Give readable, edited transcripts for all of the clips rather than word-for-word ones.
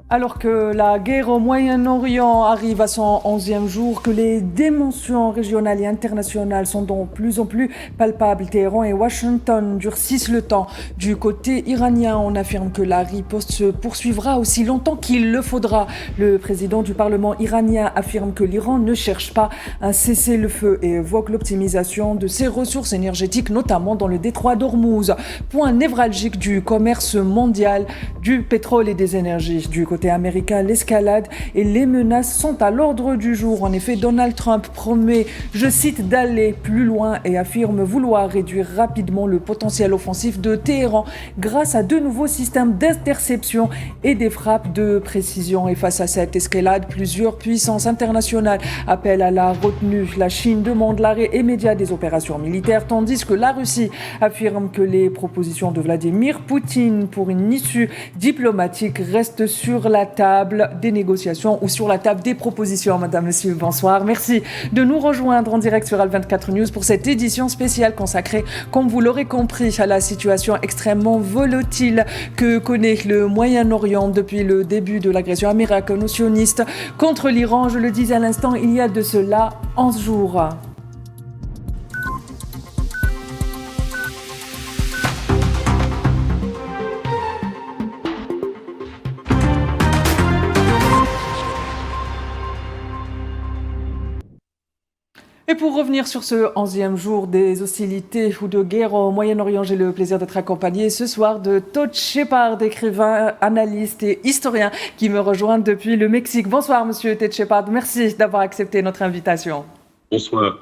Alors que la guerre au Moyen-Orient arrive à son 11e jour, que les dimensions régionales et internationales sont de plus en plus palpables, Téhéran et Washington durcissent le temps. Du côté iranien, on affirme que la riposte se poursuivra aussi longtemps qu'il le faudra. Le président du Parlement iranien affirme que l'Iran ne cherche pas un cessez-le-feu et évoque l'optimisation de ses ressources énergétiques, notamment dans le détroit d'Ormuz, point névralgique du commerce mondial du pétrole et des énergies. Du côté américain, l'escalade et les menaces sont à l'ordre du jour. En effet, Donald Trump promet, je cite, d'aller plus loin et affirme vouloir réduire rapidement le potentiel offensif de Téhéran grâce à de nouveaux systèmes d'interception et des frappes de précision. Et face à cette escalade, plusieurs puissances internationales appellent à la retenue. La Chine demande l'arrêt immédiat des opérations militaires, tandis que la Russie affirme que les propositions de Vladimir Poutine pour une issue diplomatique restent sur la table des négociations ou sur la table des propositions. Madame, Monsieur, bonsoir. Merci de nous rejoindre en direct sur Al24 News pour cette édition spéciale consacrée, comme vous l'aurez compris, à la situation extrêmement volatile que connaît le Moyen-Orient depuis le début de l'agression américano-sioniste contre l'Iran. Je le disais à l'instant, il y a de cela 11 jours. Et pour revenir sur ce 11e jour des hostilités ou de guerre au Moyen-Orient, j'ai le plaisir d'être accompagné ce soir de Todd Shepard, écrivain, analyste et historien qui me rejoint depuis le Mexique. Bonsoir Monsieur Todd Shepard, merci d'avoir accepté notre invitation. Bonsoir,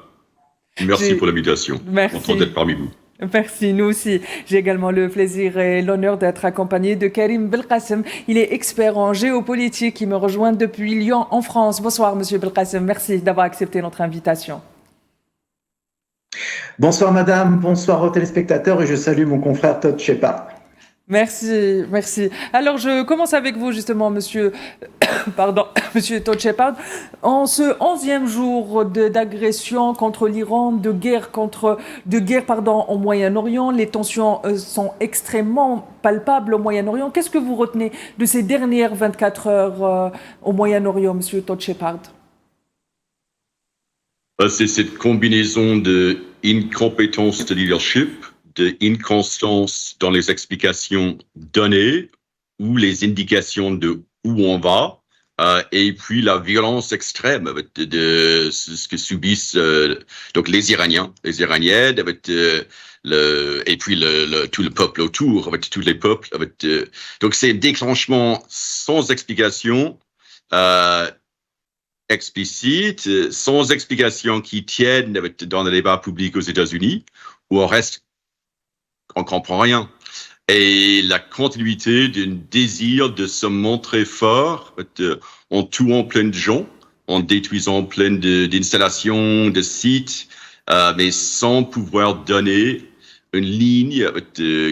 merci pour l'invitation. Merci. Content d'être parmi vous. Merci, nous aussi. J'ai également le plaisir et l'honneur d'être accompagné de Karim Belkacem. Il est expert en géopolitique qui me rejoint depuis Lyon en France. Bonsoir Monsieur Belkacem, merci d'avoir accepté notre invitation. Bonsoir madame, bonsoir aux téléspectateurs et je salue mon confrère Todd Shepard. Merci, merci. Alors je commence avec vous justement, monsieur Todd Shepard. En ce 11e jour d'agression contre l'Iran, de guerre au Moyen-Orient, les tensions sont extrêmement palpables au Moyen-Orient. Qu'est-ce que vous retenez de ces dernières 24 heures au Moyen-Orient, monsieur Todd Shepard? C'est cette combinaison d'incompétence de leadership, d'inconstance dans les explications données ou les indications de où on va, et puis la violence extrême de ce que subissent donc les Iraniens, les Iraniennes, et puis tout le peuple autour, avec tous les peuples. Donc c'est un déclenchement sans explication. Explicite, sans explication qui tiennent dans le débat public aux États-Unis, où on comprend rien. Et la continuité d'un désir de se montrer fort en tuant plein de gens, en détruisant plein d'installations, de sites, mais sans pouvoir donner une ligne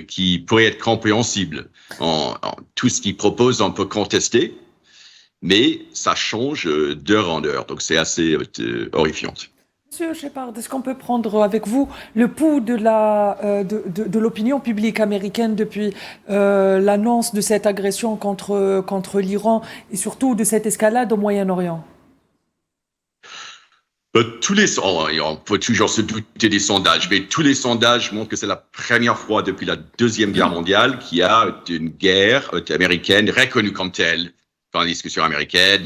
qui pourrait être compréhensible. Tout ce qu'ils proposent, on peut contester, mais ça change d'heure en heure, donc c'est assez horrifiant. Monsieur Shepard, est-ce qu'on peut prendre avec vous le pouls de l'opinion publique américaine depuis l'annonce de cette agression contre l'Iran et surtout de cette escalade au Moyen-Orient? On peut toujours se douter des sondages, mais tous les sondages montrent que c'est la première fois depuis la Deuxième Guerre mondiale qu'il y a une guerre américaine reconnue comme telle dans la discussion américaine,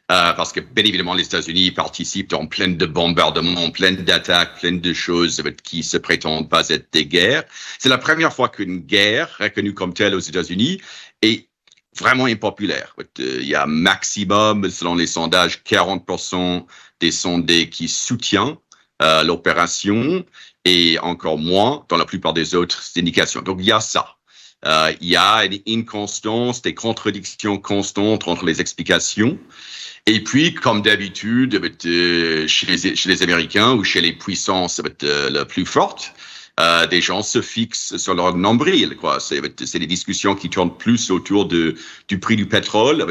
parce que bien évidemment les États-Unis participent en plein de bombardements, plein d'attaques, plein de choses qui se prétendent pas être des guerres. C'est la première fois qu'une guerre reconnue comme telle aux États-Unis est vraiment impopulaire. Il y a maximum, selon les sondages, 40% des sondés qui soutiennent l'opération et encore moins dans la plupart des autres indications. Donc il y a ça. Il y a une inconstance, des contradictions constantes entre les explications. Et puis, comme d'habitude, chez les Américains ou chez les puissances les plus fortes, des gens se fixent sur leur nombril, quoi. C'est des discussions qui tournent plus autour du prix du pétrole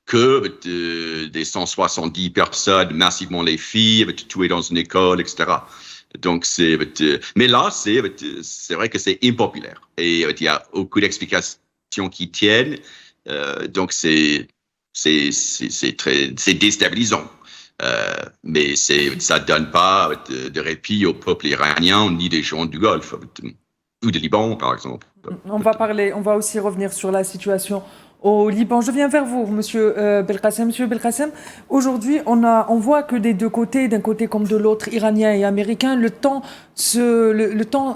que des 170 personnes, massivement les filles, tuées dans une école, etc. Donc mais là c'est vrai que c'est impopulaire et il y a beaucoup d'explications qui tiennent Donc c'est déstabilisant. Mais ça donne pas de répit au peuple iranien ni des gens du Golfe ou du Liban, par exemple. On va aussi revenir sur la situation au Liban. Je viens vers vous, Monsieur Belkacem. Monsieur Belkacem, aujourd'hui, on voit que des deux côtés, d'un côté comme de l'autre, iranien et américain, le temps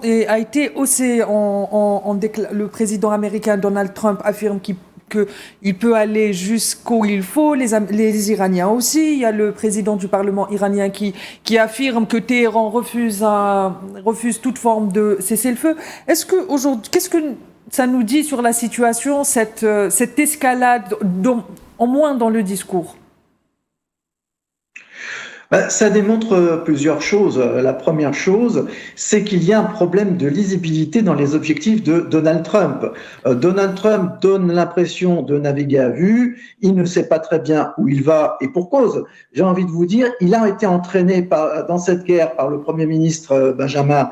a été haussé. Le président américain Donald Trump affirme qu'il peut aller jusqu'où il faut, les Iraniens aussi. Il y a le président du Parlement iranien qui affirme que Téhéran refuse toute forme de cessez-le-feu. Est-ce que aujourd'hui, qu'est-ce que ça nous dit sur la situation, cette escalade, au moins dans le discours? Ça démontre plusieurs choses. La première chose, c'est qu'il y a un problème de lisibilité dans les objectifs de Donald Trump. Donald Trump donne l'impression de naviguer à vue, il ne sait pas très bien où il va et pour cause. J'ai envie de vous dire, il a été entraîné dans cette guerre par le Premier ministre Benjamin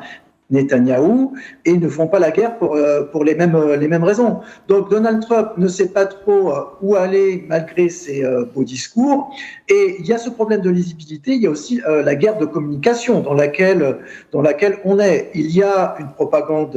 Netanyahou et ne font pas la guerre pour les mêmes raisons. Donc Donald Trump ne sait pas trop où aller malgré ses beaux discours. Et il y a ce problème de lisibilité, il y a aussi la guerre de communication dans laquelle on est. Il y a une propagande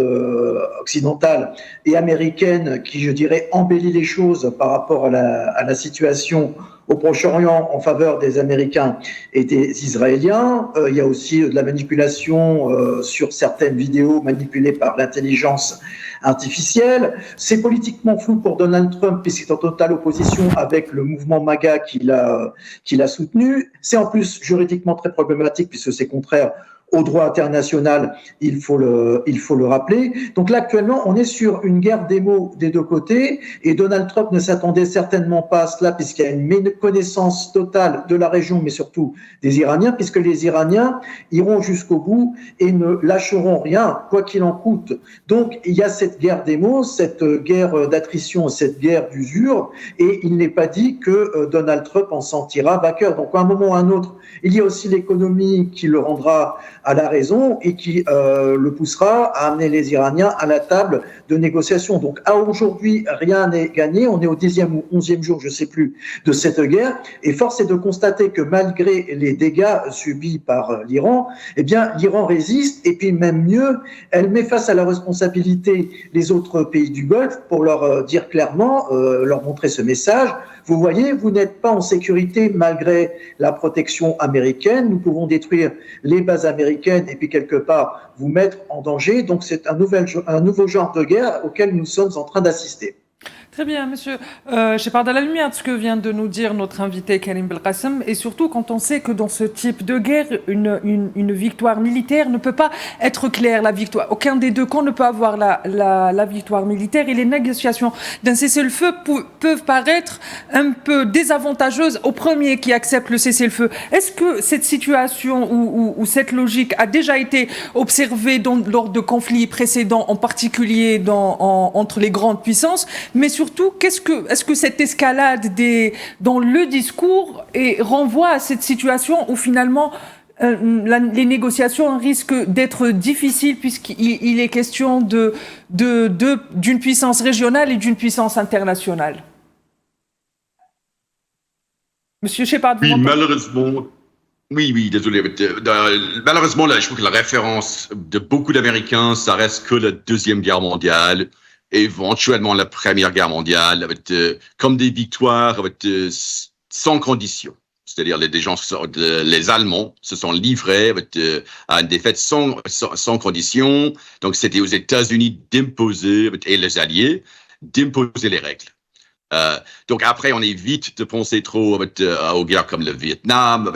occidentale et américaine qui, je dirais, embellit les choses par rapport à la situation au Proche-Orient en faveur des Américains et des Israéliens. Il y a aussi de la manipulation sur certaines vidéos manipulées par l'intelligence artificielle. C'est politiquement flou pour Donald Trump puisqu'il est en totale opposition avec le mouvement MAGA qu'il a soutenu. C'est en plus juridiquement très problématique puisque c'est contraire au droit international, il faut le rappeler. Donc là, actuellement, on est sur une guerre des mots des deux côtés et Donald Trump ne s'attendait certainement pas à cela puisqu'il y a une méconnaissance totale de la région, mais surtout des Iraniens, puisque les Iraniens iront jusqu'au bout et ne lâcheront rien, quoi qu'il en coûte. Donc, il y a cette guerre des mots, cette guerre d'attrition, cette guerre d'usure, et il n'est pas dit que Donald Trump en sortira vainqueur. Donc, à un moment ou à un autre, il y a aussi l'économie qui le rendra à la raison et qui le poussera à amener les Iraniens à la table de négociation. Donc à aujourd'hui, rien n'est gagné. On est au 10e ou 11e jour, je ne sais plus, de cette guerre. Et force est de constater que malgré les dégâts subis par l'Iran, eh bien l'Iran résiste et puis même mieux, elle met face à la responsabilité les autres pays du Golfe pour leur dire clairement, leur montrer ce message. Vous voyez, vous n'êtes pas en sécurité malgré la protection américaine. Nous pouvons détruire les bases américaines et puis quelque part vous mettre en danger. Donc c'est un nouveau genre de guerre auquel nous sommes en train d'assister. Très bien, monsieur Shepard, à la lumière de ce que vient de nous dire notre invité Karim Belkacem, et surtout quand on sait que dans ce type de guerre, une victoire militaire ne peut pas être claire. Aucun des deux camps ne peut avoir la victoire militaire, et les négociations d'un cessez-le-feu peuvent paraître un peu désavantageuses aux premiers qui acceptent le cessez-le-feu. Est-ce que cette situation ou cette logique a déjà été observée lors de conflits précédents, en particulier entre les grandes puissances, mais surtout, est-ce que cette escalade dans le discours renvoie à cette situation où finalement les négociations risquent d'être difficiles puisqu'il est question d'une puissance régionale et d'une puissance internationale? Monsieur Shepard, oui, malheureusement. Oui, désolé. Malheureusement, là, je trouve que la référence de beaucoup d'Américains, ça reste que la Deuxième Guerre mondiale. Éventuellement la Première Guerre mondiale, comme des victoires sans condition. C'est-à-dire les Allemands se sont livrés à une défaite sans condition. Donc c'était aux États-Unis d'imposer, et les Alliés, d'imposer les règles. Donc après, on évite de penser trop aux guerres comme le Vietnam,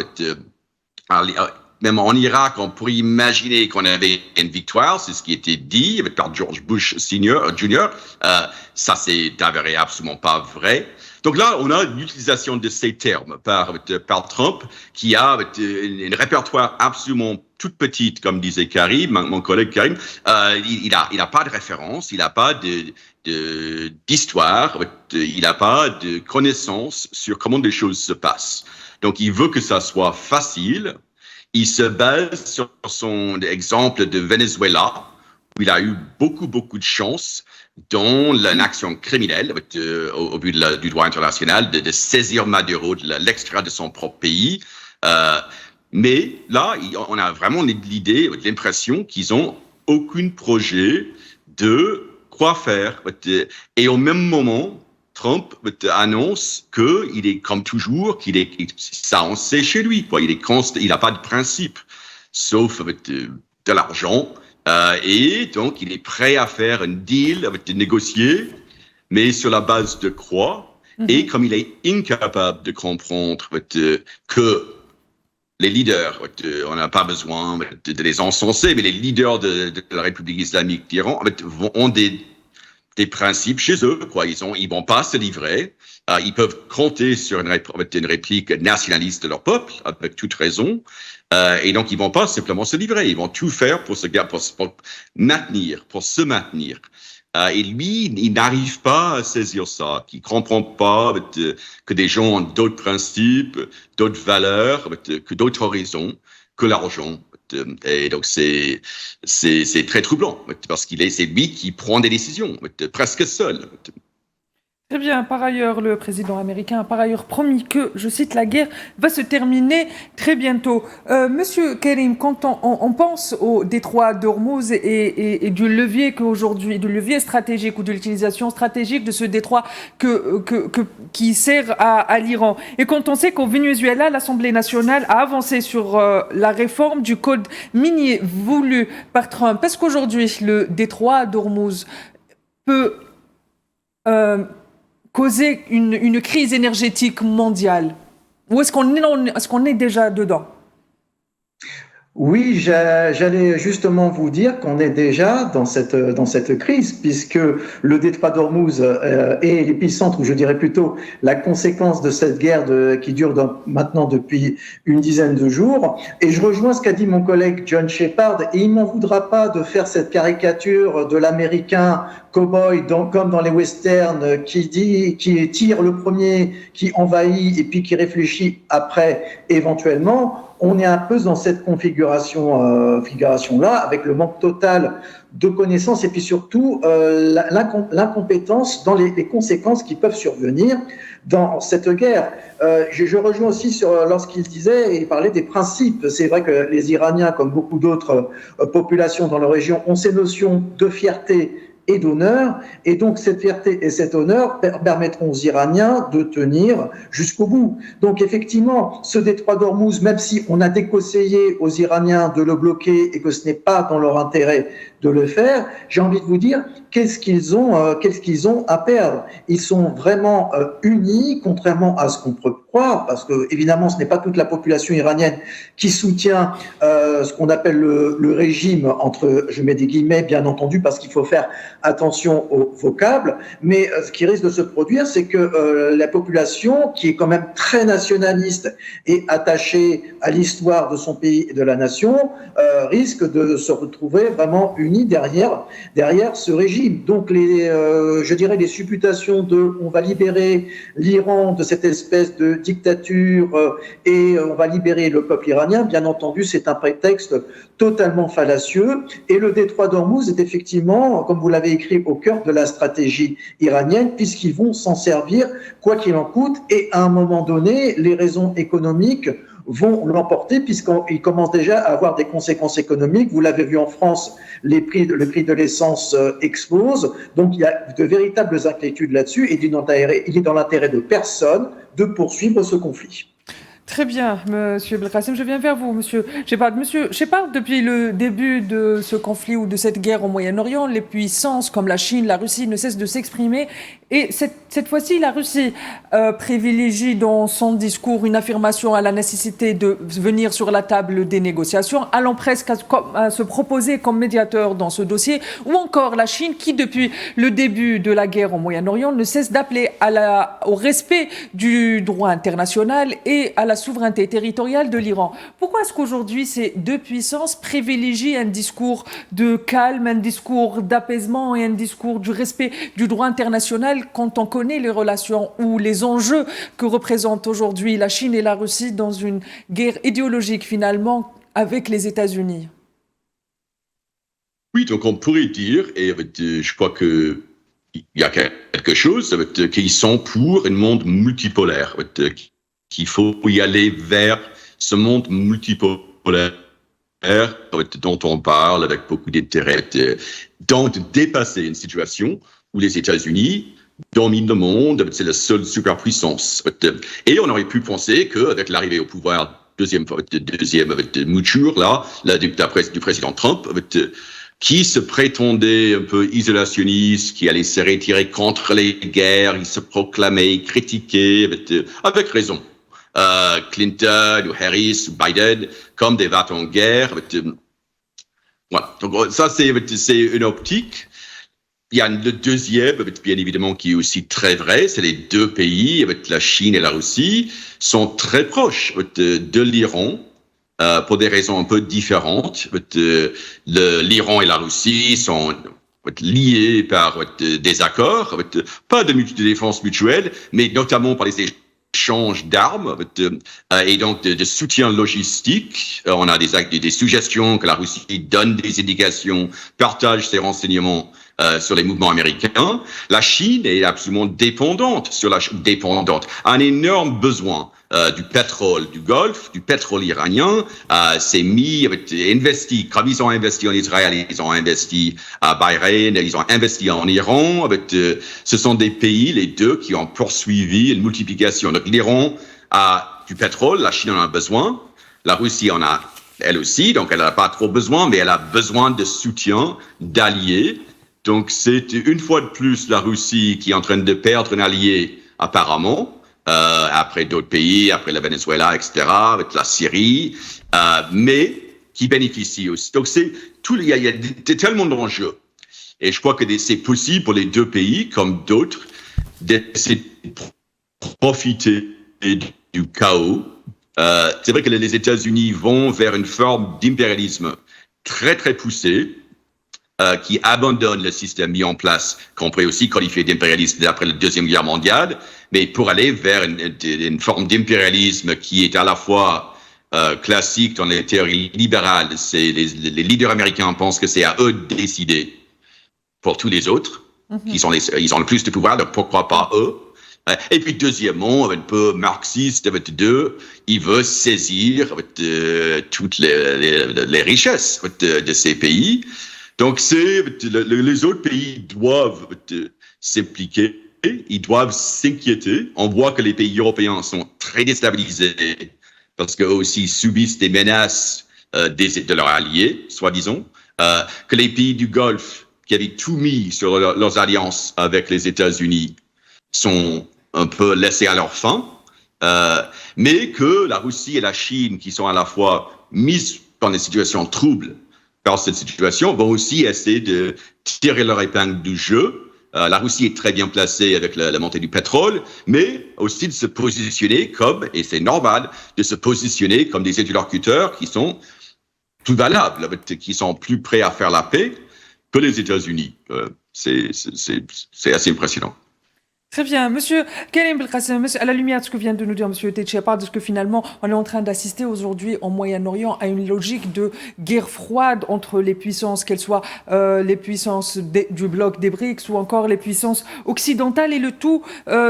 même en Irak, on pourrait imaginer qu'on avait une victoire, c'est ce qui était dit par George Bush Jr. Ça, c'est avéré absolument pas vrai. Donc là, on a l'utilisation de ces termes par Trump, qui a un répertoire absolument toute petite, comme disait Karim, mon collègue Karim. Il a pas de référence, il n'a pas d'histoire, il n'a pas de connaissance sur comment les choses se passent. Donc, il veut que ça soit facile. Il se base sur son exemple de Venezuela, il a eu beaucoup de chance dans l'action criminelle au but du droit international de saisir Maduro, de l'extraire de son propre pays. Mais là, on a vraiment l'impression qu'ils ont aucun projet de quoi faire. Et au même moment, Trump annonce qu'il est comme toujours, ça on sait chez lui, quoi. Il n'a pas de principe, sauf de l'argent. Et donc, il est prêt à faire un deal, de négocier, mais sur la base de quoi? Et comme il est incapable de comprendre que les leaders, on n'a pas besoin de les encenser, mais les leaders de la République islamique d'Iran ont des principes chez eux, quoi. Ils vont pas se livrer. Ils peuvent compter sur une réplique nationaliste de leur peuple, avec toute raison. Et donc, ils vont pas simplement se livrer. Ils vont tout faire pour se maintenir. Et lui, il n'arrive pas à saisir ça. Il comprend pas que des gens ont d'autres principes, d'autres valeurs, que d'autres horizons que l'argent. Et donc, c'est très troublant, parce c'est lui qui prend des décisions, presque seul. Très bien. Par ailleurs, le président américain a par ailleurs promis que, je cite, la guerre va se terminer très bientôt. Monsieur Kerim, quand on pense au détroit d'Ormuz et du levier qu'aujourd'hui, du levier stratégique ou de l'utilisation stratégique de ce détroit qui sert à l'Iran, et quand on sait qu'au Venezuela, l'Assemblée nationale a avancé sur la réforme du code minier voulu par Trump, est-ce qu'aujourd'hui le détroit d'Ormuz peut causer une crise énergétique mondiale? Ou est-ce qu'on est déjà dedans? Oui, j'allais justement vous dire qu'on est déjà dans cette crise, puisque le détroit d'Ormuz est l'épicentre, ou je dirais plutôt la conséquence de cette guerre qui dure maintenant depuis une dizaine de jours. Et je rejoins ce qu'a dit mon collègue John Shepard, et il m'en voudra pas de faire cette caricature de l'Américain cow-boy, comme dans les westerns, qui tire le premier, qui envahit et puis qui réfléchit après éventuellement. On est un peu dans cette configuration-là, avec le manque total de connaissances et puis surtout l'incompétence dans les conséquences qui peuvent survenir dans cette guerre. Je rejoins aussi lorsqu'il disait, il parlait des principes. C'est vrai que les Iraniens, comme beaucoup d'autres populations dans la région, ont ces notions de fierté et d'honneur, et donc cette fierté et cet honneur permettront aux Iraniens de tenir jusqu'au bout. Donc effectivement, ce détroit d'Ormuz, même si on a déconseillé aux Iraniens de le bloquer et que ce n'est pas dans leur intérêt de le faire, j'ai envie de vous dire, qu'est-ce qu'ils ont à perdre? Ils sont vraiment unis, contrairement à ce qu'on peut croire, parce que évidemment, ce n'est pas toute la population iranienne qui soutient ce qu'on appelle le régime, je mets des guillemets, bien entendu, parce qu'il faut faire attention aux vocables, mais ce qui risque de se produire, c'est que la population, qui est quand même très nationaliste et attachée à l'histoire de son pays et de la nation, risque de se retrouver vraiment unie derrière ce régime. Donc, je dirais les supputations on va libérer l'Iran de cette espèce de dictature et on va libérer le peuple iranien, bien entendu, c'est un prétexte totalement fallacieux. Et le détroit d'Ormuz est effectivement, comme vous l'avez écrit, au cœur de la stratégie iranienne, puisqu'ils vont s'en servir quoi qu'il en coûte. Et à un moment donné, les raisons économiques vont l'emporter, puisqu'ils commencent déjà à avoir des conséquences économiques. Vous l'avez vu en France, le prix de l'essence explose. Donc, il y a de véritables inquiétudes là-dessus, et il est dans l'intérêt de personne de poursuivre ce conflit. Très bien, Monsieur Belkacem. Je viens vers vous, Monsieur Shepard. Monsieur Shepard, depuis le début de ce conflit ou de cette guerre au Moyen-Orient, les puissances comme la Chine, la Russie ne cessent de s'exprimer. Et cette fois-ci, la Russie privilégie dans son discours une affirmation à la nécessité de venir sur la table des négociations, allant presque à se proposer comme médiateur dans ce dossier, ou encore la Chine qui, depuis le début de la guerre au Moyen-Orient, ne cesse d'appeler au respect du droit international et à la souveraineté territoriale de l'Iran. Pourquoi est-ce qu'aujourd'hui ces deux puissances privilégient un discours de calme, un discours d'apaisement et un discours du respect du droit international quand on connaît les relations ou les enjeux que représentent aujourd'hui la Chine et la Russie dans une guerre idéologique finalement avec les États-Unis? Oui, donc on pourrait dire, et je crois que il y a quelque chose, qu'ils sont pour un monde multipolaire, qu'il faut y aller vers ce monde multipolaire dont on parle avec beaucoup d'intérêt, donc de dépasser une situation où les États-Unis dominent le monde, c'est la seule superpuissance. Et on aurait pu penser qu'avec l'arrivée au pouvoir, deuxième mouture, du président Trump, qui se prétendait un peu isolationniste, qui allait se retirer contre les guerres, il se proclamait, il critiquait, avec raison. Clinton ou Harris ou Biden comme des vats en guerre. Voilà. Donc ça, c'est une optique. Il y a le deuxième, bien évidemment, qui est aussi très vrai, c'est les deux pays, la Chine et la Russie, sont très proches de l'Iran, pour des raisons un peu différentes. L'Iran et la Russie sont liés par des accords, pas de défense mutuelle, mais notamment par les échanges d'armes et donc de soutien logistique. On a des suggestions que la Russie donne des indications, partage ses renseignements sur les mouvements américains. La Chine est absolument dépendante, a un énorme besoin du pétrole du Golfe, du pétrole iranien. C'est investi, comme ils ont investi en Israël, ils ont investi à Bahreïn, ils ont investi en Iran. Ce sont des pays, les deux, qui ont poursuivi une multiplication. Donc l'Iran a du pétrole, la Chine en a besoin, la Russie en a elle aussi, donc elle n'a pas trop besoin, mais elle a besoin de soutien, d'alliés. Donc c'est une fois de plus la Russie qui est en train de perdre un allié apparemment, après d'autres pays, après le Venezuela, etc., avec la Syrie, mais qui bénéficie aussi. Donc il y a tellement d'enjeux. Et je crois que c'est possible pour les deux pays, comme d'autres, d'essayer de profiter du chaos. C'est vrai que les États-Unis vont vers une forme d'impérialisme très, très poussée, qui abandonne le système mis en place, qu'on pourrait aussi qualifier d'impérialisme après la Deuxième Guerre mondiale, mais pour aller vers une forme d'impérialisme qui est à la fois classique dans les théories libérales. Les leaders américains pensent que c'est à eux de décider pour tous les autres, ils ont le plus de pouvoir, donc pourquoi pas eux? Et puis deuxièmement, un peu marxiste, il veut saisir toutes les richesses de ces pays. Donc les autres pays doivent s'impliquer, ils doivent s'inquiéter. On voit que les pays européens sont très déstabilisés parce qu'eux aussi subissent des menaces de leurs alliés, soi-disant, que les pays du Golfe qui avaient tout mis sur leurs alliances avec les États-Unis sont un peu laissés à leur fin, mais que la Russie et la Chine, qui sont à la fois mises dans des situations troubles par cette situation, vont aussi essayer de tirer leur épingle du jeu. La Russie est très bien placée avec la montée du pétrole, mais aussi de se positionner comme, et c'est normal, de se positionner comme des interlocuteurs qui sont plus valables, qui sont plus prêts à faire la paix que les États-Unis. C'est assez impressionnant. Très bien. Monsieur Karim Belkacem, à la lumière de ce que vient de nous dire Monsieur Techia, de ce que finalement on est en train d'assister aujourd'hui en Moyen-Orient à une logique de guerre froide entre les puissances, qu'elles soient les puissances du bloc des BRICS ou encore les puissances occidentales, et le tout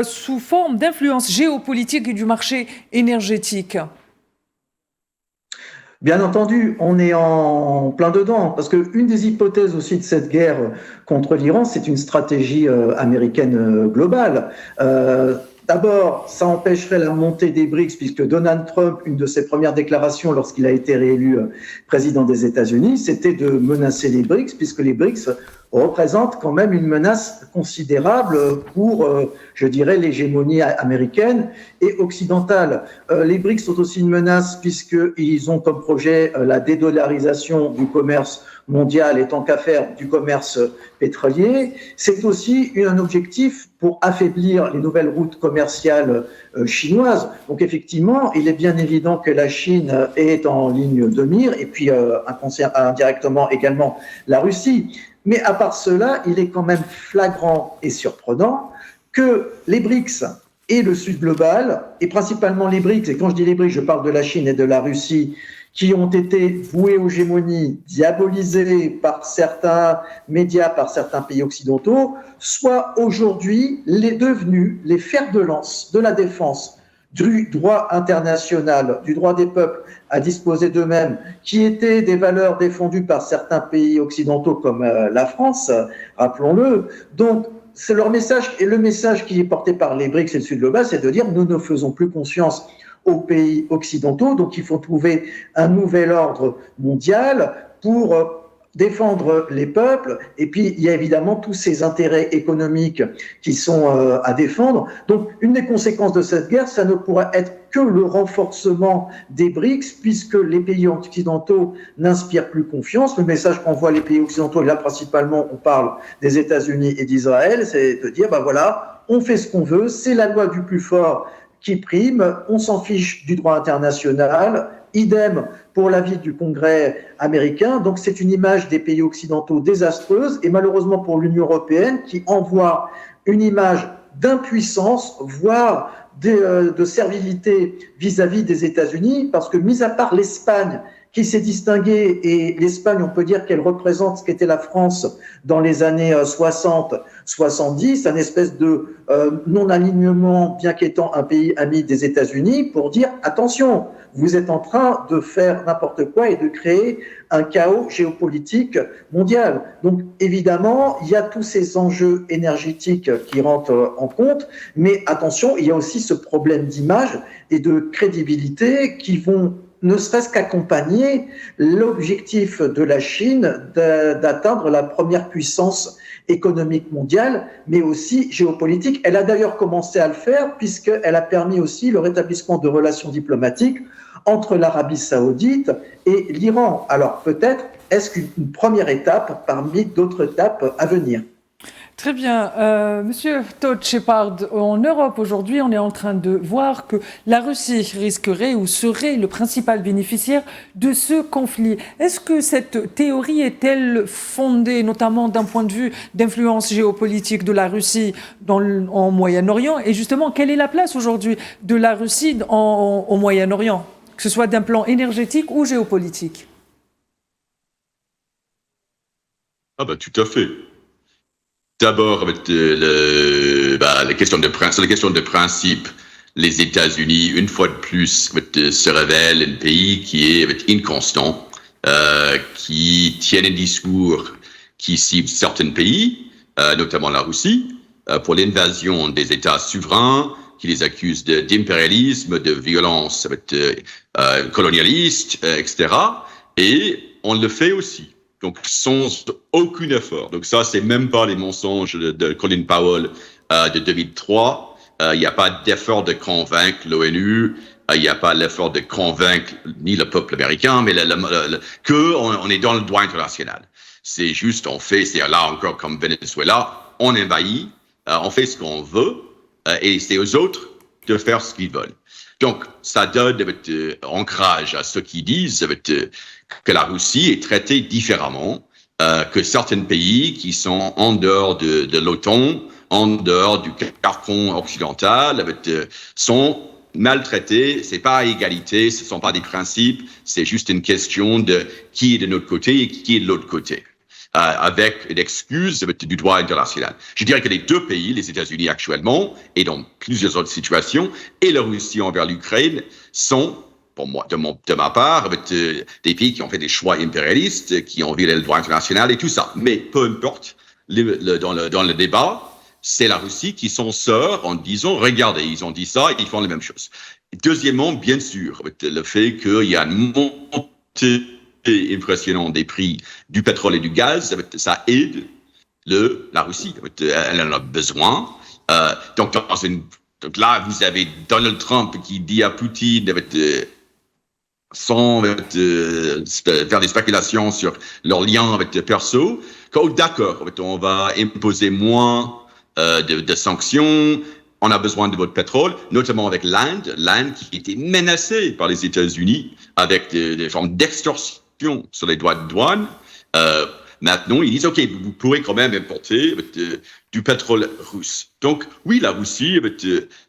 sous forme d'influence géopolitique et du marché énergétique. Bien entendu, on est en plein dedans, parce qu'une des hypothèses aussi de cette guerre contre l'Iran, c'est une stratégie américaine globale. D'abord, ça empêcherait la montée des BRICS, puisque Donald Trump, une de ses premières déclarations lorsqu'il a été réélu président des États-Unis, c'était de menacer les BRICS, puisque les BRICS représentent quand même une menace considérable pour, je dirais, l'hégémonie américaine et occidentale. Les BRICS sont aussi une menace puisqu'ils ont comme projet la dédollarisation du commerce mondial et tant qu'à faire du commerce pétrolier. C'est aussi un objectif pour affaiblir les nouvelles routes commerciales chinoises. Donc effectivement, il est bien évident que la Chine est en ligne de mire, et puis indirectement également la Russie. Mais à part cela, il est quand même flagrant et surprenant que les BRICS et le Sud global, et principalement les BRICS, et quand je dis les BRICS, je parle de la Chine et de la Russie, qui ont été voués aux gémonies, diabolisés par certains médias, par certains pays occidentaux, soient aujourd'hui devenus les fers de lance de la défense du droit international, du droit des peuples à disposer d'eux-mêmes, qui étaient des valeurs défendues par certains pays occidentaux comme la France, rappelons-le. Donc, c'est leur message, et le message qui est porté par les BRICS et le Sud global, c'est de dire nous ne faisons plus confiance aux pays occidentaux, donc il faut trouver un nouvel ordre mondial pour défendre les peuples, et puis il y a évidemment tous ces intérêts économiques qui sont à défendre. Donc une des conséquences de cette guerre, ça ne pourra être que le renforcement des BRICS, puisque les pays occidentaux n'inspirent plus confiance. Le message qu'envoient les pays occidentaux, et là principalement on parle des États-Unis et d'Israël, c'est de dire, ben voilà, on fait ce qu'on veut, c'est la loi du plus fort qui prime, on s'en fiche du droit international, idem pour l'avis du Congrès américain. Donc c'est une image des pays occidentaux désastreuse, et malheureusement pour l'Union européenne qui envoie une image d'impuissance, voire de servilité vis-à-vis des États-Unis, parce que mis à part l'Espagne qui s'est distinguée, et l'Espagne, on peut dire qu'elle représente ce qu'était la France dans les années 60-70, un espèce de non-alignement, bien qu'étant un pays ami des États-Unis, pour dire attention, vous êtes en train de faire n'importe quoi et de créer un chaos géopolitique mondial. Donc évidemment, il y a tous ces enjeux énergétiques qui rentrent en compte, mais attention, il y a aussi ce problème d'image et de crédibilité qui vont ne serait-ce qu'accompagner l'objectif de la Chine d'atteindre la première puissance économique mondiale, mais aussi géopolitique. Elle a d'ailleurs commencé à le faire, puisqu'elle a permis aussi le rétablissement de relations diplomatiques entre l'Arabie saoudite et l'Iran. Alors peut-être, est-ce qu'une première étape parmi d'autres étapes à venir ? Très bien. Monsieur Todd Shepard, en Europe aujourd'hui, on est en train de voir que la Russie risquerait ou serait le principal bénéficiaire de ce conflit. Est-ce que cette théorie est-elle fondée, notamment d'un point de vue d'influence géopolitique de la Russie en Moyen-Orient ? Et justement, quelle est la place aujourd'hui de la Russie au Moyen-Orient, que ce soit d'un plan énergétique ou géopolitique ? Ah ben, tout à fait. D'abord, avec la question de principe, les États-Unis, une fois de plus, se révèlent un pays qui est inconstant, qui tient un discours qui cible certains pays, notamment la Russie, pour l'invasion des États souverains, qui les accusent d'impérialisme, de violence colonialiste, etc. Et on le fait aussi. Donc, sans aucun effort. Donc, ça, c'est même pas les mensonges de Colin Powell de 2003. Il n'y a pas d'effort de convaincre l'ONU. Il n'y a pas l'effort de convaincre ni le peuple américain, mais qu'on est dans le droit international. C'est juste, on fait, c'est là encore comme Venezuela, on envahit, on fait ce qu'on veut, et c'est aux autres de faire ce qu'ils veulent. Donc, ça donne ancrage à ceux qui disent que la Russie est traitée différemment que certains pays qui sont en dehors de l'OTAN, en dehors du carcan occidental, sont maltraités. C'est pas à égalité, ce sont pas des principes, c'est juste une question de qui est de notre côté et qui est de l'autre côté. Avec une excuse du droit international. Je dirais que les deux pays, les États-Unis actuellement, et dans plusieurs autres situations, et la Russie envers l'Ukraine, sont, pour moi, de ma part, des pays qui ont fait des choix impérialistes, qui ont violé le droit international et tout ça. Mais peu importe, dans le débat, c'est la Russie qui s'en sort en disant, regardez, ils ont dit ça, ils font la même chose. Deuxièmement, bien sûr, le fait qu'il y a une montée impressionnant des prix du pétrole et du gaz, ça aide la Russie. Elle en a besoin. Donc là, vous avez Donald Trump qui dit à Poutine, sans faire des spéculations sur leurs liens avec le perso, d'accord, on va imposer moins de sanctions, on a besoin de votre pétrole, notamment avec l'Inde qui était menacée par les États-Unis avec des formes d'extorsion sur les droits de douane. Maintenant, ils disent, OK, vous pourrez quand même importer du pétrole russe. Donc, oui, la Russie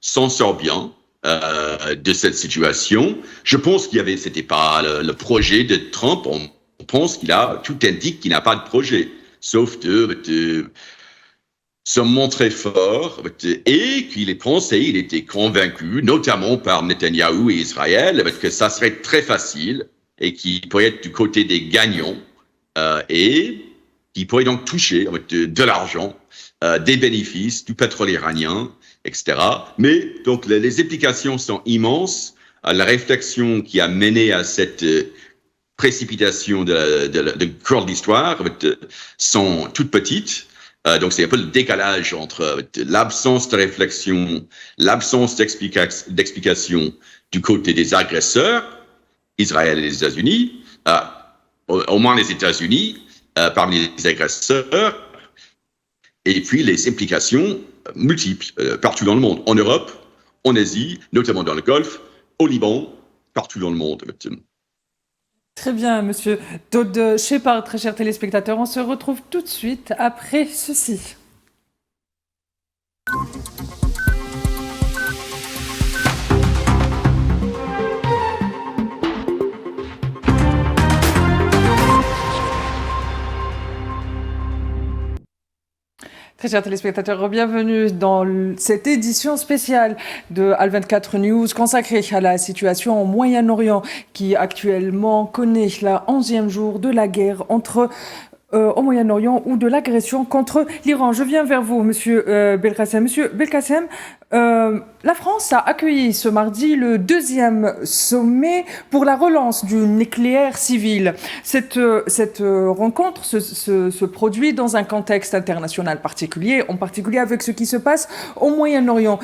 s'en sort bien. de cette situation. Je pense c'était pas le projet de Trump. On pense tout indique qu'il n'a pas de projet, sauf de se montrer fort et qu'il il était convaincu, notamment par Netanyahou et Israël, que ça serait très facile et qu'il pourrait être du côté des gagnants et qu'il pourrait donc toucher de l'argent, des bénéfices du pétrole iranien, etc. Mais donc les implications sont immenses. La réflexion qui a mené à cette précipitation de cours d'histoire sont toutes petites. Donc c'est un peu le décalage entre l'absence de réflexion, l'absence d'explication du côté des agresseurs, Israël et les États-Unis, au moins les États-Unis, parmi les agresseurs, et puis les implications multiples partout dans le monde, en Europe, en Asie, notamment dans le Golfe, au Liban, partout dans le monde. Très bien, monsieur Todd Shepard, très chers téléspectateurs. On se retrouve tout de suite après ceci. Très chers téléspectateurs, bienvenue dans cette édition spéciale de Al24 News consacrée à la situation au Moyen-Orient qui actuellement connaît le 11e jour de la guerre au Moyen-Orient ou de l'agression contre l'Iran. Je viens vers vous, Monsieur Belkacem. Monsieur Belkacem, la France a accueilli ce mardi le 2e sommet pour la relance du nucléaire civil. Cette rencontre se produit dans un contexte international particulier, en particulier avec ce qui se passe au Moyen-Orient.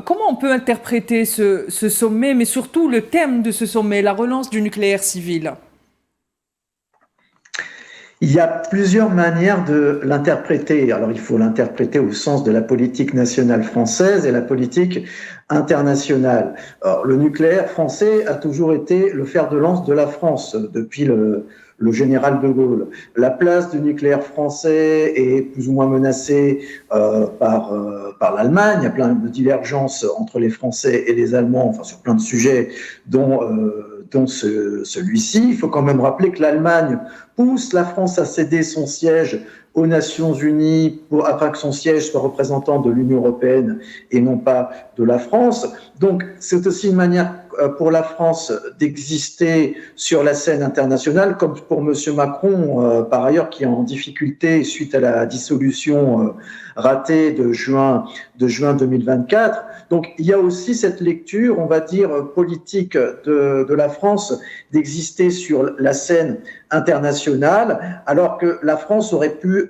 Comment on peut interpréter ce sommet, mais surtout le thème de ce sommet, la relance du nucléaire civil ? Il y a plusieurs manières de l'interpréter. Alors, il faut l'interpréter au sens de la politique nationale française et la politique internationale. Alors, le nucléaire français a toujours été le fer de lance de la France depuis le général de Gaulle. La place du nucléaire français est plus ou moins menacée par l'Allemagne. Il y a plein de divergences entre les Français et les Allemands, enfin sur plein de sujets, dont celui-ci. Il faut quand même rappeler que l'Allemagne pousse la France à céder son siège aux Nations Unies afin que son siège soit représentant de l'Union européenne et non pas de la France. Donc, c'est aussi une manière pour la France d'exister sur la scène internationale, comme pour M. Macron, par ailleurs, qui est en difficulté suite à la dissolution ratée de juin 2024. Donc, il y a aussi cette lecture, on va dire, politique de la France d'exister sur la scène internationale, alors que la France aurait pu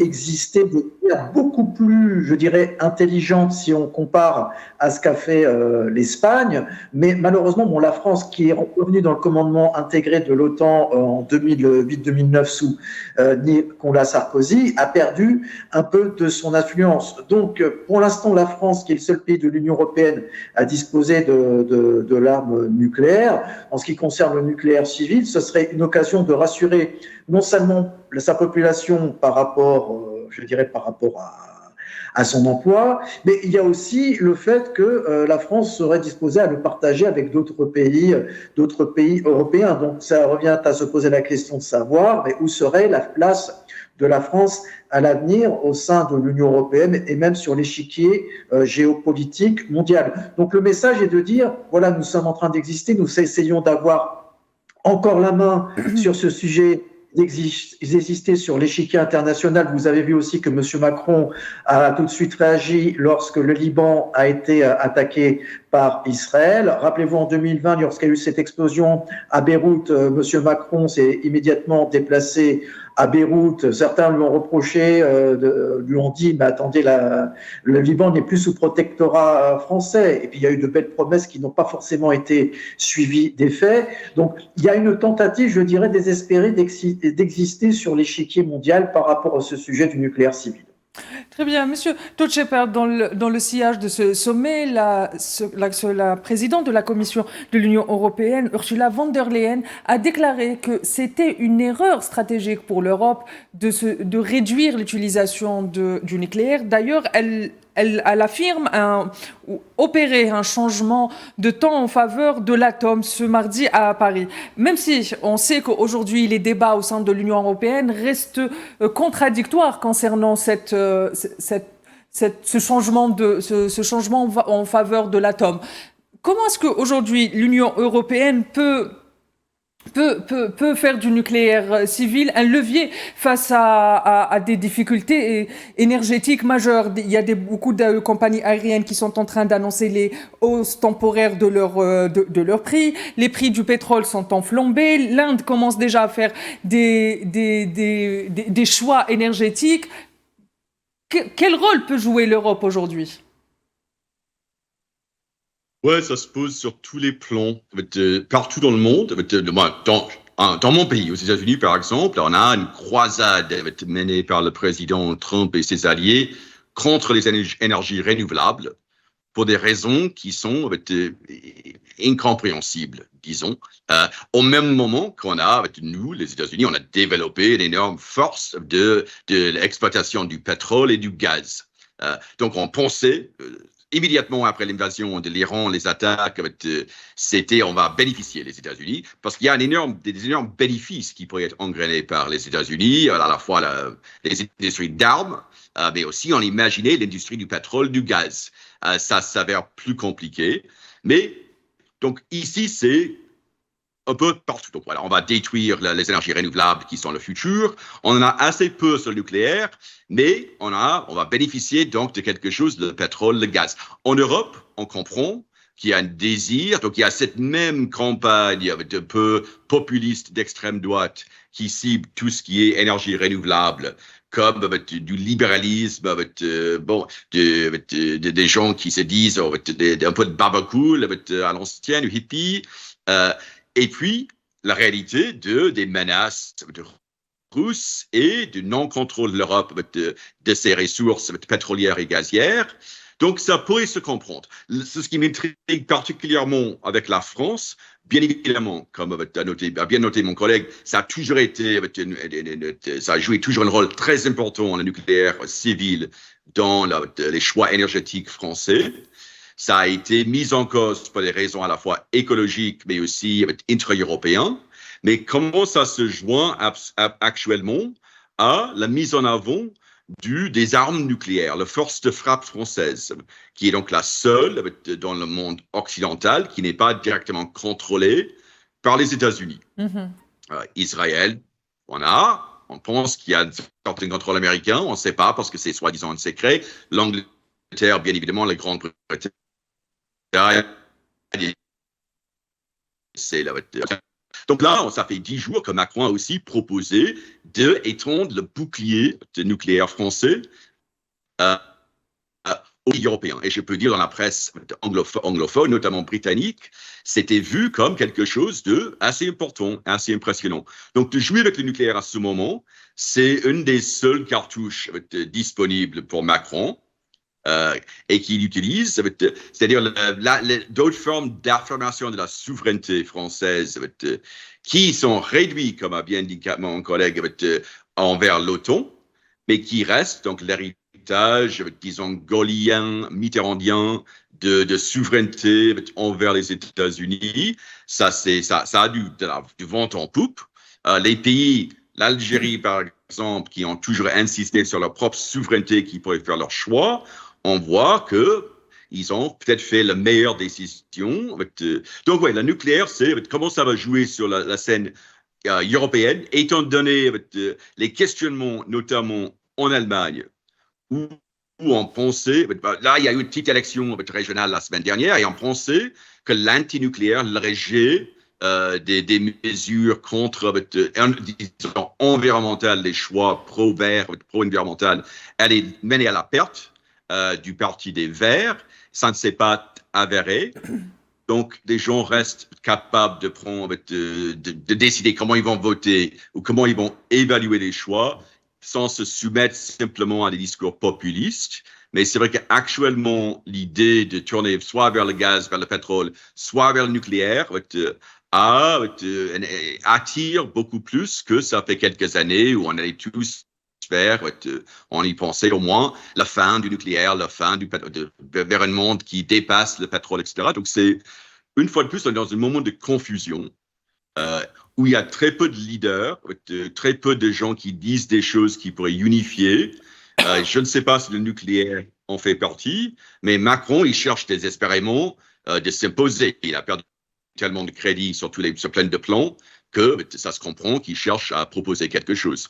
exister de manière beaucoup plus, je dirais, intelligente si on compare à ce qu'a fait l'Espagne. Mais malheureusement, bon, la France, qui est revenue dans le commandement intégré de l'OTAN en 2008-2009 sous Nicolas Sarkozy, a perdu un peu de son influence. Donc, pour l'instant, la France, qui est le seul pays de l'Union européenne à disposer de l'arme nucléaire, en ce qui concerne le nucléaire civil, ce serait une occasion de rassurer non seulement sa population par rapport, à son emploi, mais il y a aussi le fait que la France serait disposée à le partager avec d'autres pays européens. Donc ça revient à se poser la question de savoir mais où serait la place de la France à l'avenir au sein de l'Union européenne et même sur l'échiquier géopolitique mondial. Donc le message est de dire, voilà, nous sommes en train d'exister, nous essayons d'avoir encore la main sur ce sujet, d'exister sur l'échiquier international. Vous avez vu aussi que M. Macron a tout de suite réagi lorsque le Liban a été attaqué par Israël. Rappelez-vous, en 2020, lorsqu'il y a eu cette explosion à Beyrouth, M. Macron s'est immédiatement déplacé à Beyrouth. Certains lui ont reproché, lui ont dit, mais attendez, le Liban n'est plus sous protectorat français. Et puis il y a eu de belles promesses qui n'ont pas forcément été suivies des faits. Donc il y a une tentative, je dirais, désespérée d'exister sur l'échiquier mondial par rapport à ce sujet du nucléaire civil. Très bien. Monsieur Todd Shepard, dans le sillage de ce sommet, la présidente de la Commission de l'Union européenne, Ursula von der Leyen, a déclaré que c'était une erreur stratégique pour l'Europe de réduire l'utilisation du nucléaire. D'ailleurs, elle elle affirme opérer un changement de temps en faveur de l'atome ce mardi à Paris. Même si on sait qu'aujourd'hui les débats au sein de l'Union européenne restent contradictoires concernant ce changement en faveur de l'atome. Comment est-ce qu'aujourd'hui l'Union européenne peut faire du nucléaire civil un levier face à des difficultés énergétiques majeures? Il y a beaucoup de compagnies aériennes qui sont en train d'annoncer les hausses temporaires de leur prix. Les prix du pétrole sont enflammés. L'Inde commence déjà à faire des choix énergétiques. Quel rôle peut jouer l'Europe aujourd'hui? Ouais, ça se pose sur tous les plans, partout dans le monde. Dans mon pays, aux États-Unis, par exemple, on a une croisade menée par le président Trump et ses alliés contre les énergies renouvelables pour des raisons qui sont incompréhensibles, disons. Au même moment qu'on a, nous, les États-Unis, on a développé une énorme force de l'exploitation du pétrole et du gaz. Donc, on pensait immédiatement après l'invasion de l'Iran, les attaques, c'était on va bénéficier les États-Unis parce qu'il y a des énormes bénéfices qui pourraient être engrainés par les États-Unis, à la fois les industries d'armes, mais aussi on imaginait l'industrie du pétrole, du gaz. Ça s'avère plus compliqué, mais donc ici c'est un peu partout. Donc voilà, on va détruire les énergies renouvelables qui sont le futur. On en a assez peu sur le nucléaire, mais on va bénéficier donc de quelque chose, le pétrole, le gaz. En Europe, on comprend qu'il y a un désir, donc il y a cette même campagne de peu populiste d'extrême droite qui cible tout ce qui est énergie renouvelable, comme du libéralisme, des gens qui se disent un peu de barbecue à l'ancienne, du hippie. Et puis, la réalité des menaces russes et du non-contrôle de l'Europe de ses ressources pétrolières et gazières. Donc, ça pourrait se comprendre. Ce qui m'intrigue particulièrement avec la France, bien évidemment, comme a bien noté mon collègue, ça a toujours été, ça a joué toujours un rôle très important, le nucléaire civil, dans les choix énergétiques français. Ça a été mis en cause pour des raisons à la fois écologiques, mais aussi intra-européennes. Mais comment ça se joint actuellement à la mise en avant des armes nucléaires, la force de frappe française, qui est donc la seule dans le monde occidental qui n'est pas directement contrôlée par les États-Unis. Mm-hmm. Israël, on pense qu'il y a un certain contrôle américain, on ne sait pas parce que c'est soi-disant un secret. L'Angleterre, bien évidemment, la Grande-Bretagne, donc là, ça fait 10 jours que Macron a aussi proposé d'étendre le bouclier nucléaire français aux pays européens. Et je peux dire dans la presse anglophone, notamment britannique, c'était vu comme quelque chose de assez important, assez impressionnant. Donc de jouer avec le nucléaire à ce moment, c'est une des seules cartouches disponibles pour Macron. Et qu'il utilise, c'est-à-dire d'autres formes d'affirmation de la souveraineté française qui sont réduites, comme a bien dit mon collègue, envers l'OTAN, mais qui restent donc l'héritage, disons, gaullien, mitterrandien de souveraineté envers les États-Unis. Ça a du vent en poupe. Les pays, l'Algérie par exemple, qui ont toujours insisté sur leur propre souveraineté, qui pourraient faire leur choix, on voit qu'ils ont peut-être fait la meilleure décision. Donc, oui, le nucléaire, c'est comment ça va jouer sur la scène européenne, étant donné les questionnements, notamment en Allemagne, où on pensait, là, il y a eu une petite élection régionale la semaine dernière, et on pensait que l'antinucléaire, le rejet des mesures contre, disons, environnementales, les choix pro-vert, pro-environnemental, allaient mener à la perte du Parti des Verts. Ça ne s'est pas avéré. Donc, des gens restent capables de décider comment ils vont voter ou comment ils vont évaluer les choix sans se soumettre simplement à des discours populistes. Mais c'est vrai qu'actuellement, l'idée de tourner soit vers le gaz, vers le pétrole, soit vers le nucléaire attire beaucoup plus que ça fait quelques années où on allait tous j'espère, on y pensait au moins, la fin du nucléaire, la fin vers un monde qui dépasse le pétrole, etc. Donc c'est, une fois de plus, on est dans un moment de confusion où il y a très peu de leaders, très peu de gens qui disent des choses qui pourraient unifier. Je ne sais pas si le nucléaire en fait partie, mais Macron, il cherche désespérément de s'imposer. Il a perdu tellement de crédit sur plein de plans que ça se comprend qu'il cherche à proposer quelque chose.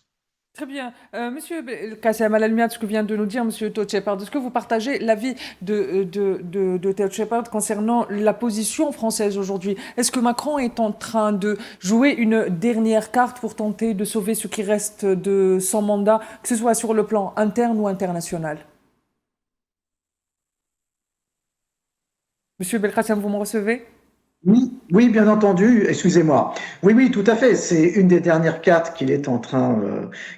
Très bien. Monsieur Kassem, à la lumière de ce que vient de nous dire Monsieur Todd Shepard, est-ce que vous partagez l'avis de Todd Shepard concernant la position française aujourd'hui? Est-ce que Macron est en train de jouer une dernière carte pour tenter de sauver ce qui reste de son mandat, que ce soit sur le plan interne ou international? Monsieur Belkacem, vous me recevez? Oui, oui, bien entendu. Excusez-moi. Oui, oui, tout à fait. C'est une des dernières cartes qu'il est en train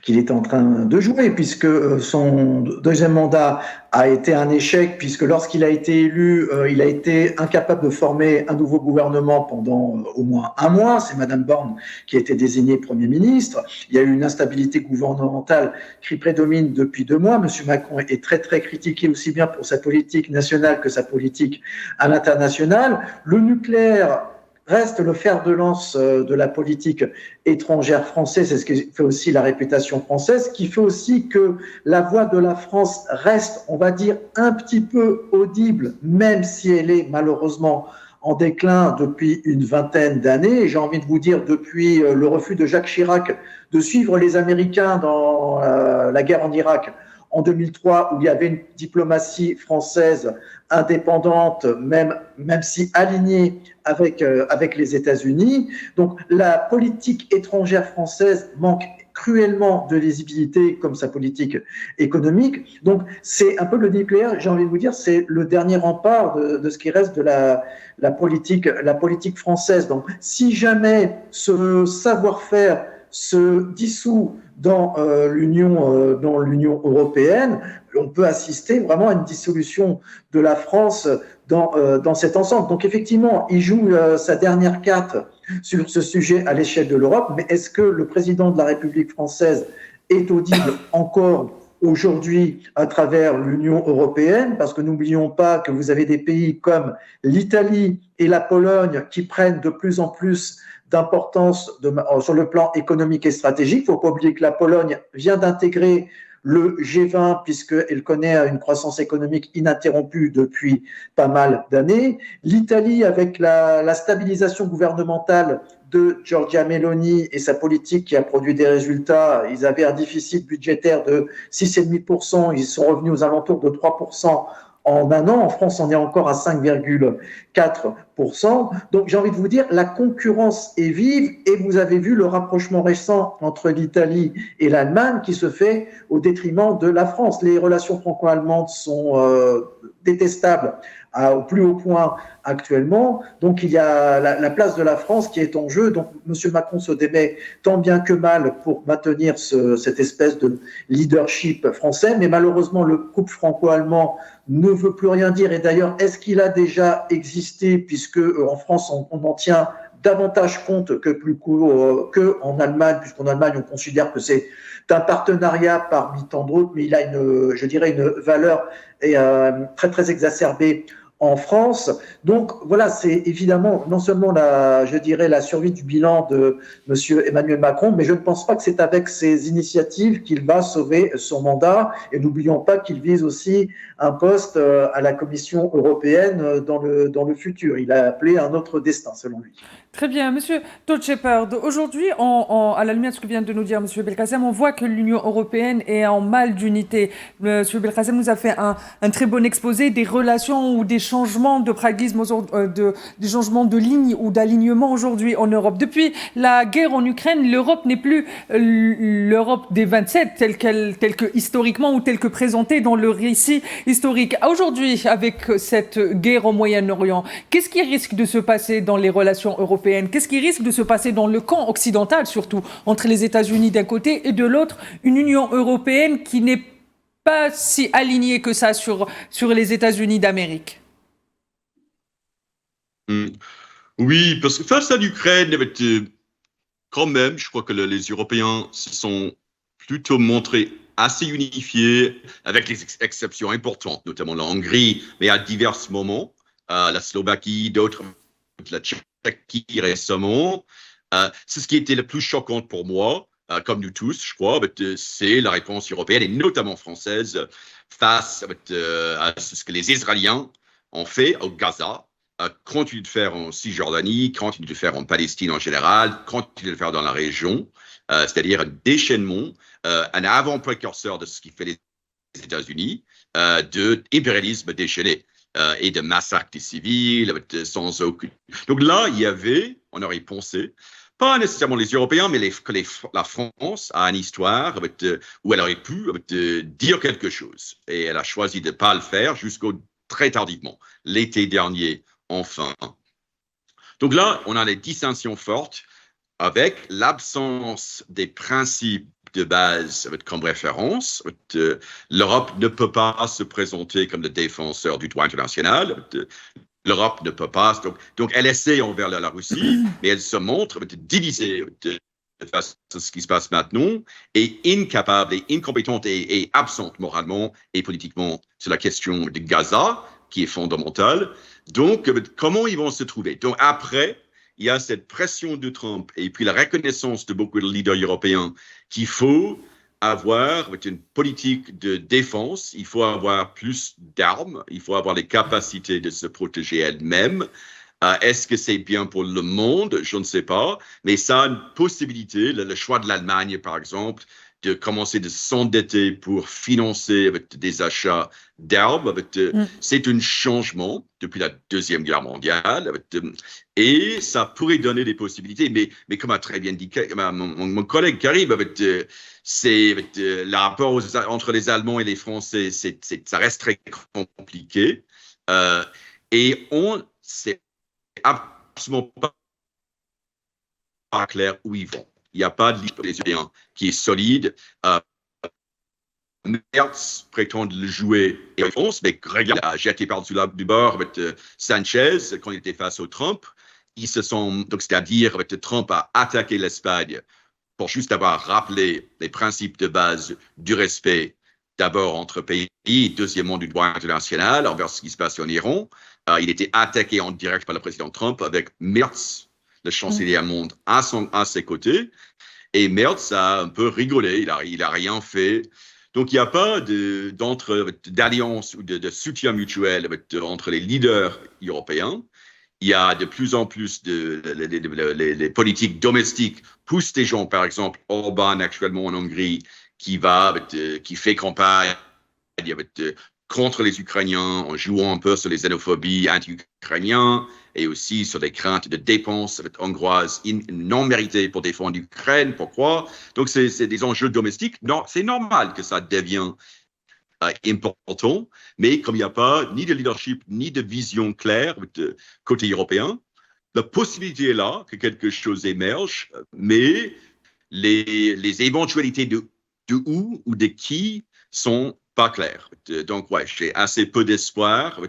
de jouer, puisque son deuxième mandat a été un échec, puisque lorsqu'il a été élu, il a été incapable de former un nouveau gouvernement pendant au moins un mois. C'est Madame Borne qui a été désignée Premier ministre. Il y a eu une instabilité gouvernementale qui prédomine depuis 2 mois. Monsieur Macron est très, très critiqué aussi bien pour sa politique nationale que sa politique à l'international. Le nucléaire reste le fer de lance de la politique étrangère française, c'est ce qui fait aussi la réputation française, qui fait aussi que la voix de la France reste, on va dire, un petit peu audible, même si elle est malheureusement en déclin depuis une vingtaine d'années. J'ai envie de vous dire, depuis le refus de Jacques Chirac de suivre les Américains dans la guerre en Irak, en 2003, où il y avait une diplomatie française indépendante, même si alignée avec les États-Unis. Donc la politique étrangère française manque cruellement de lisibilité comme sa politique économique. Donc c'est un peu le nucléaire, j'ai envie de vous dire, c'est le dernier rempart de ce qui reste de la politique française. Donc si jamais ce savoir-faire se dissout dans l'Union européenne, on peut assister vraiment à une dissolution de la France dans cet ensemble. Donc effectivement, il joue sa dernière carte sur ce sujet à l'échelle de l'Europe, mais est-ce que le président de la République française est audible encore aujourd'hui à travers l'Union européenne? Parce que n'oublions pas que vous avez des pays comme l'Italie et la Pologne qui prennent de plus en plus d'importance sur le plan économique et stratégique. Il ne faut pas oublier que la Pologne vient d'intégrer le G20 puisqu'elle connaît une croissance économique ininterrompue depuis pas mal d'années. L'Italie, avec la stabilisation gouvernementale de Giorgia Meloni et sa politique qui a produit des résultats, ils avaient un déficit budgétaire de 6,5%, ils sont revenus aux alentours de 3% en un an. En France, on est encore à 5,4%. Donc, j'ai envie de vous dire, la concurrence est vive et vous avez vu le rapprochement récent entre l'Italie et l'Allemagne qui se fait au détriment de la France. Les relations franco-allemandes sont détestables au plus haut point actuellement. Donc, il y a la place de la France qui est en jeu. Donc, M. Macron se démet tant bien que mal pour maintenir cette espèce de leadership français. Mais malheureusement, le couple franco-allemand ne veut plus rien dire. Et d'ailleurs, est-ce qu'il a déjà existé, puisque en France, on en tient davantage compte qu'en Allemagne, puisqu'en Allemagne, on considère que c'est un partenariat parmi tant d'autres, mais il a une valeur très, très exacerbée en France. Donc voilà, c'est évidemment non seulement la survie du bilan de M. Emmanuel Macron, mais je ne pense pas que c'est avec ces initiatives qu'il va sauver son mandat. Et n'oublions pas qu'il vise aussi un poste à la Commission européenne dans le futur. Il a appelé un autre destin, selon lui. Très bien, Monsieur Todd Shepard. Aujourd'hui, à la lumière de ce que vient de nous dire Monsieur Belkacem, on voit que l'Union européenne est en mal d'unité. Monsieur Belkacem nous a fait un très bon exposé des relations ou des changements de pragmatisme, des changements de ligne ou d'alignement aujourd'hui en Europe. Depuis la guerre en Ukraine, l'Europe n'est plus l'Europe des 27 telle que historiquement ou telle que présentée dans le récit historique. Aujourd'hui, avec cette guerre au Moyen-Orient, qu'est-ce qui risque de se passer dans les relations européennes? Qu'est-ce qui risque de se passer dans le camp occidental, surtout, entre les États-Unis d'un côté et de l'autre, une Union européenne qui n'est pas si alignée que ça sur les États-Unis d'Amérique? Oui, parce que face à l'Ukraine, quand même, je crois que les Européens se sont plutôt montrés assez unifié, avec des exceptions importantes, notamment la Hongrie, mais à divers moments, la Slovaquie, d'autres, la Tchéquie récemment. C'est ce qui était le plus choquant pour moi, comme nous tous, je crois, c'est la réponse européenne et notamment française face à ce que les Israéliens ont fait au Gaza, continuent de faire en Cisjordanie, continuent de faire en Palestine en général, continuent de le faire dans la région, c'est-à-dire un déchaînement, un avant-précurseur de ce qui fait les États-Unis, de impérialisme déchaîné et de massacre des civils, sans aucune. Donc là, on aurait pensé, pas nécessairement les Européens, mais la France a une histoire où elle aurait pu dire quelque chose. Et elle a choisi de ne pas le faire jusqu'au très tardivement, l'été dernier, enfin. Donc là, on a des distinctions fortes avec l'absence des principes de base comme référence. L'Europe ne peut pas se présenter comme le défenseur du droit international. L'Europe ne peut pas. Donc elle essaie envers la Russie, mais elle se montre divisée face à ce qui se passe maintenant, et incapable et incompétente et absente moralement et politiquement sur la question de Gaza, qui est fondamentale. Donc, comment ils vont se trouver? Donc après, il y a cette pression de Trump et puis la reconnaissance de beaucoup de leaders européens qu'il faut avoir une politique de défense, il faut avoir plus d'armes, il faut avoir les capacités de se protéger elle-même. Est-ce que c'est bien pour le monde? Je ne sais pas, mais ça a une possibilité, le choix de l'Allemagne par exemple, de commencer de s'endetter pour financer des achats d'armes. C'est un changement depuis la Deuxième Guerre mondiale et ça pourrait donner des possibilités. Mais comme a très bien dit mon collègue Karim, c'est le rapport entre les Allemands et les Français, ça reste très compliqué. Et c'est absolument pas clair où ils vont. Il n'y a pas de liste des Européens qui est solide. Merz prétend le jouer en France, mais regarde, il a jeté par-dessus du bord avec Sanchez quand il était face au Trump. Donc, c'est-à-dire que Trump a attaqué l'Espagne pour juste avoir rappelé les principes de base du respect, d'abord entre pays, et deuxièmement du droit international envers ce qui se passe en Iran. Il était attaqué en direct par le président Trump avec Merz, le chancelier allemand, à ses côtés. Et Merz a un peu rigolé, il a rien fait. Donc, il n'y a pas d'alliance ou de soutien mutuel entre les leaders européens. Il y a de plus en plus les politiques domestiques poussent des gens, par exemple, Orban actuellement en Hongrie, qui fait campagne contre les Ukrainiens en jouant un peu sur les xénophobies anti-ukrainiens et aussi sur les craintes de dépenses hongroises non méritées pour défendre l'Ukraine. Pourquoi? Donc, c'est des enjeux domestiques. Non, c'est normal que ça devienne important, mais comme il n'y a pas ni de leadership, ni de vision claire côté européen, la possibilité est là que quelque chose émerge, mais les éventualités de où ou de qui sont pas claires. Donc, ouais, j'ai assez peu d'espoir,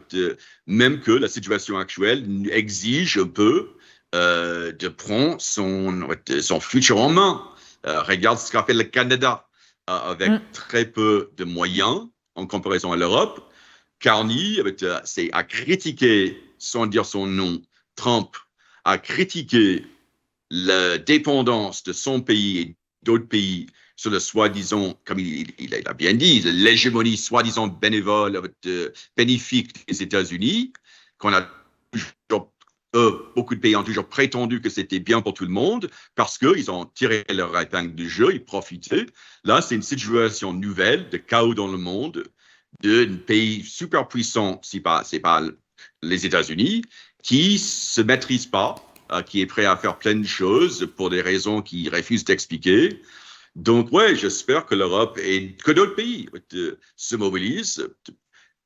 même que la situation actuelle exige un peu de prendre son futur en main. Regarde ce qu'a fait le Canada avec très peu de moyens en comparaison à l'Europe. Carney a critiqué, sans dire son nom, Trump a critiqué la dépendance de son pays et d'autres pays sur le soi-disant, comme il a bien dit, l'hégémonie soi-disant bénévole, bénéfique des États-Unis, qu'on a toujours, beaucoup de pays ont toujours prétendu que c'était bien pour tout le monde parce qu'ils ont tiré leur épingle du jeu, ils profitaient. Là, c'est une situation nouvelle de chaos dans le monde, d'un pays super puissant, c'est pas les États-Unis, qui ne se maîtrise pas, qui est prêt à faire plein de choses pour des raisons qu'il refuse d'expliquer. Donc, ouais, j'espère que l'Europe et que d'autres pays se mobilisent.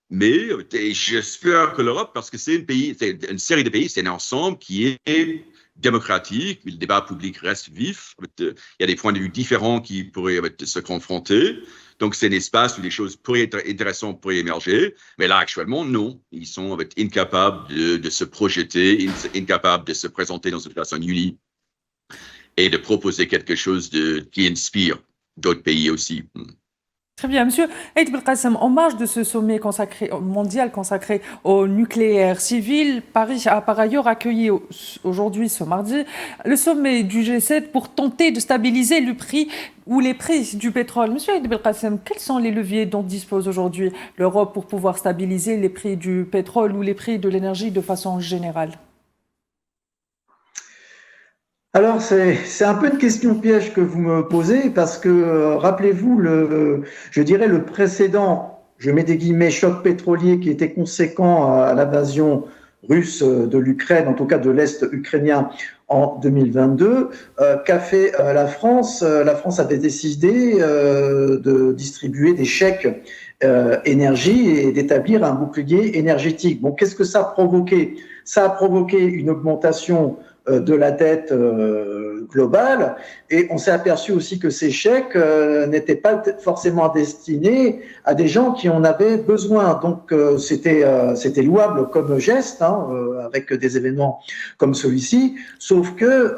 Mais j'espère que l'Europe, parce que c'est une série de pays, c'est un ensemble qui est démocratique, mais le débat public reste vif. Il y a des points de vue différents qui pourraient se confronter. Donc, c'est un espace où les choses pourraient être intéressantes, pourraient émerger. Mais là, actuellement, non. Ils sont incapables de se projeter, incapables de se présenter dans une façon unie et de proposer quelque chose qui inspire d'autres pays aussi. Très bien, Monsieur Aït Belkacem, en marge de ce sommet mondial consacré au nucléaire civil, Paris a par ailleurs accueilli aujourd'hui, ce mardi, le sommet du G7 pour tenter de stabiliser le prix ou les prix du pétrole. Monsieur Aït Belkacem, quels sont les leviers dont dispose aujourd'hui l'Europe pour pouvoir stabiliser les prix du pétrole ou les prix de l'énergie de façon générale? Alors, c'est un peu une question piège que vous me posez parce que, rappelez-vous, je dirais le précédent, je mets des guillemets, choc pétrolier qui était conséquent à l'invasion russe de l'Ukraine, en tout cas de l'Est ukrainien en 2022, qu'a fait la France. La France avait décidé de distribuer des chèques énergie et d'établir un bouclier énergétique. Bon, qu'est-ce que ça a provoqué? Ça a provoqué une augmentation de la dette globale, et on s'est aperçu aussi que ces chèques n'étaient pas forcément destinés à des gens qui en avaient besoin. Donc c'était louable comme geste, avec des événements comme celui-ci, sauf que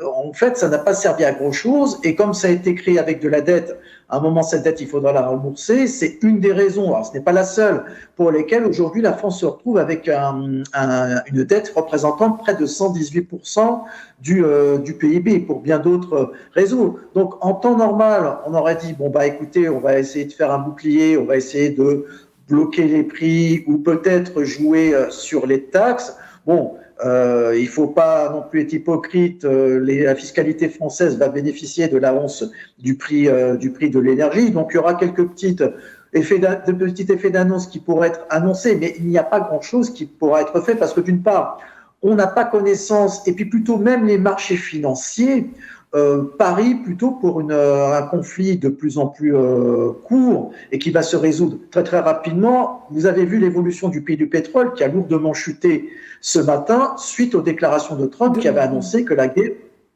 en fait ça n'a pas servi à grand chose, et comme ça a été créé avec de la dette, à un moment cette dette il faudra la rembourser. C'est une des raisons, alors ce n'est pas la seule, pour lesquelles aujourd'hui la France se retrouve avec une dette représentant près de 118% du PIB, pour bien d'autres raisons. Donc en temps normal, on aurait dit bon bah écoutez, on va essayer de faire un bouclier, on va essayer de bloquer les prix ou peut-être jouer sur les taxes. Bon, il ne faut pas non plus être hypocrite. La fiscalité française va bénéficier de la hausse du prix de l'énergie. Donc il y aura quelques petits effets d'annonce qui pourraient être annoncés, mais il n'y a pas grand-chose qui pourra être fait parce que d'une part, on n'a pas connaissance, et puis plutôt même les marchés financiers parient plutôt pour un conflit de plus en plus court et qui va se résoudre très très rapidement. Vous avez vu l'évolution du prix du pétrole qui a lourdement chuté ce matin suite aux déclarations de Trump qui avait annoncé que la guerre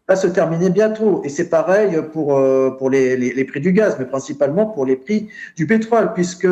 va se terminer bientôt. Et c'est pareil pour les prix du gaz, mais principalement pour les prix du pétrole, puisque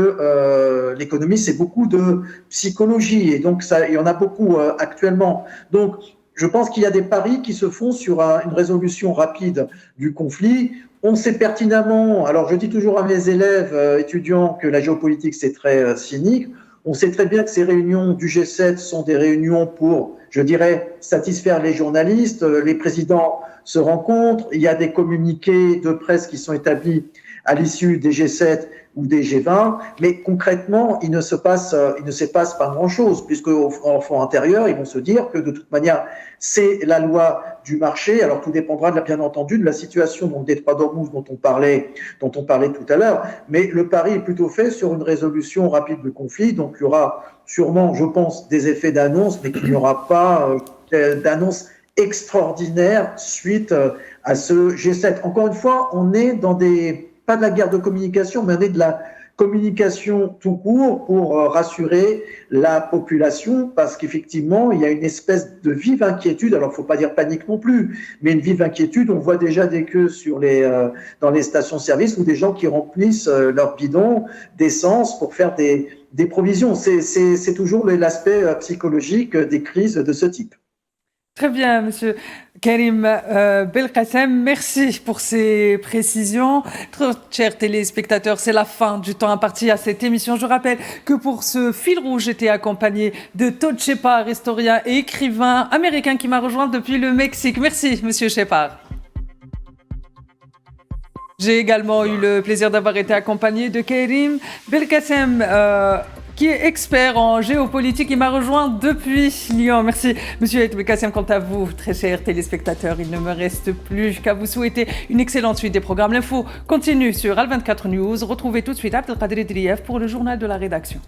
l'économie, c'est beaucoup de psychologie. Et donc, il y en a beaucoup actuellement. Donc, je pense qu'il y a des paris qui se font sur une résolution rapide du conflit. On sait pertinemment, alors je dis toujours à mes élèves étudiants que la géopolitique, c'est très cynique. On sait très bien que ces réunions du G7 sont des réunions pour, je dirais, satisfaire les journalistes. Les présidents se rencontrent. Il y a des communiqués de presse qui sont établis à l'issue des G7 ou des G20, mais concrètement, il ne se passe pas grand-chose, puisque au fond intérieur, ils vont se dire que de toute manière, c'est la loi du marché. Alors tout dépendra bien entendu de la situation dans le détroit d'Ormuz dont on parlait tout à l'heure, mais le pari est plutôt fait sur une résolution rapide du conflit. Donc il y aura sûrement, je pense, des effets d'annonce, mais qu'il n'y aura pas d'annonce extraordinaire suite à ce G7. Encore une fois, on est dans pas de la guerre de communication, mais on est de la communication tout court pour rassurer la population, parce qu'effectivement, il y a une espèce de vive inquiétude. Alors, il ne faut pas dire panique non plus, mais une vive inquiétude. On voit déjà des queues dans les stations-service ou des gens qui remplissent leurs bidons d'essence pour faire des provisions. C'est toujours l'aspect psychologique des crises de ce type. Très bien, Monsieur Karim Belkacem, merci pour ces précisions. Très chers téléspectateurs, c'est la fin du temps imparti à cette émission. Je rappelle que pour ce fil rouge, j'étais accompagné de Todd Shepard, historien et écrivain américain qui m'a rejoint depuis le Mexique. Merci, Monsieur Shepard. J'ai également eu le plaisir d'avoir été accompagné de Karim Belkacem, qui est expert en géopolitique. Il m'a rejoint depuis Lyon. Merci, Monsieur Aït Belkacem. Quant à vous, très chers téléspectateurs, il ne me reste plus qu'à vous souhaiter une excellente suite des programmes. L'info continue sur Al24 News. Retrouvez tout de suite Abdelkader Idrieff pour le journal de la rédaction.